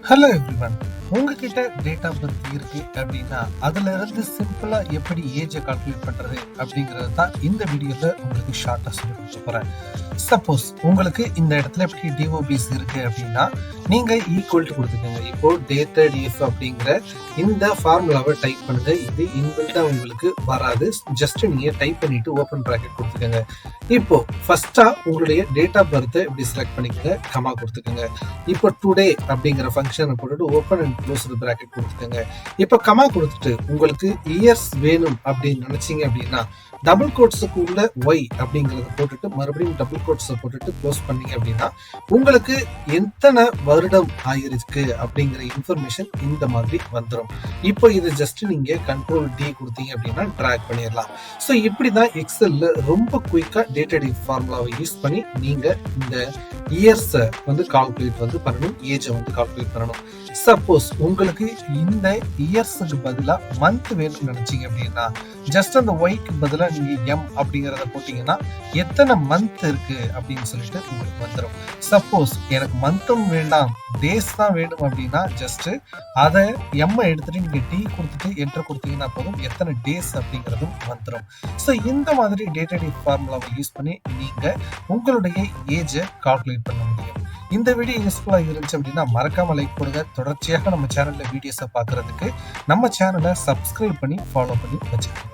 Hello everyone. உங்ககிட்ட date of birth இருக்கு அப்படின்னா அதுல இருந்து சிம்பிளா எப்படி ஏஜை கால்குலேட் பண்றது அப்படிங்கறது தான் இந்த வீடியோல உங்களுக்கு ஷார்ட்டா சொல்லி கொடுக்க போறேன். சப்போஸ் உங்களுக்கு இந்த இடத்துல எப்படி டிஓபிஸ் இருக்கு அப்படின்னா நீங்க ஈக்குவல் டு கொடுத்துக்கோங்க. இப்போ டேட்டட் இஃப் அப்படிங்கிற இந்த ஃபார்முலாவை டைப் பண்ணுங்க. இது இன்பில்டா உங்களுக்கு வராது. ஜஸ்ட் நீங்க டைப் பண்ணிட்டு ஓப்பன் பிராக்கெட் கொடுத்துக்கோங்க. இப்போ ஃபர்ஸ்டா உங்களுடைய டேட் ஆஃப் பர்த் இப்படி செலக்ட் பண்ணிக்கோங்க, கமா கொடுத்துக்கோங்க. இப்போ டுடே அப்படிங்கிற ஃபங்க்ஷனை போட்டுட்டு ஓப்பன் அண்ட் க்ளோஸ் பிராக்கெட் கொடுத்துக்கோங்க. இப்போ கமா கொடுத்துட்டு உங்களுக்கு இயர்ஸ் வேணும் அப்படின்னு நினைச்சீங்க அப்படின்னா டபுள் கோட்ஸுக்கு உள்ள ஒய் அப்படிங்கறத போட்டுட்டு மறுபடியும் டபுள் கோட்ஸை போட்டுட்டு க்ளோஸ் பண்ணீங்க அப்படின்னா உங்களுக்கு எத்தனை வருடம் ஆயிருக்கு அப்படிங்கிற இன்ஃபர்மேஷன் இந்த மாதிரி வந்துடும். இப்போ இது ஜஸ்ட் நீங்க கண்ட்ரோல் டி கொடுத்தீங்க அப்படின்னா ட்ராக் பண்ணிடலாம். ஸோ இப்படிதான் எக்ஸல்ல ரொம்ப குயிக்கா டேட்டா ஃபார்முலாவை யூஸ் பண்ணி நீங்க இந்த இயர்ஸை கால்குலேட் பண்ணணும், ஏஜை கால்குலேட் பண்ணணும். சப்போஸ் உங்களுக்கு இந்த இயர்ஸுக்கு பதிலா மந்த் வேணும்னு நினைச்சீங்க அப்படின்னா ஜஸ்ட் அந்த ஒய்க்கு பதிலா நீங்க எம் அப்படிங்கறத போட்டீங்கன்னா எத்தனை மந்த் இருக்கு அப்படின்னு சொல்லிட்டு உங்களுக்கு வந்துடும். சப்போஸ் எனக்கு மந்த்தும் வேண்டாம் டேஸ் தான் வேணும் அப்படின்னா ஜஸ்ட் அதை எம் எடுத்துட்டு நீங்க டி கொடுத்துட்டு என்டர் கொடுத்தீங்கன்னா போதும், எத்தனை டேஸ் அப்படிங்கறதும் வந்துடும். ஸோ இந்த மாதிரி டேட்டா ஃபார்முலாவை யூஸ் பண்ணி நீங்க உங்களுடைய ஏஜை கால்குலேட் பண்ண முடியும். இந்த வீடியோ யூஸ்ஃபுல்லா இருந்துச்சு அப்படின்னா மறக்காம லைக் போடுங்க. தொடர்ச்சியாக நம்ம சேனல்ல வீடியோஸை பார்க்கறதுக்கு நம்ம சேனலை சப்ஸ்கிரைப் பண்ணி ஃபாலோ பண்ணி வச்சுக்கோங்க.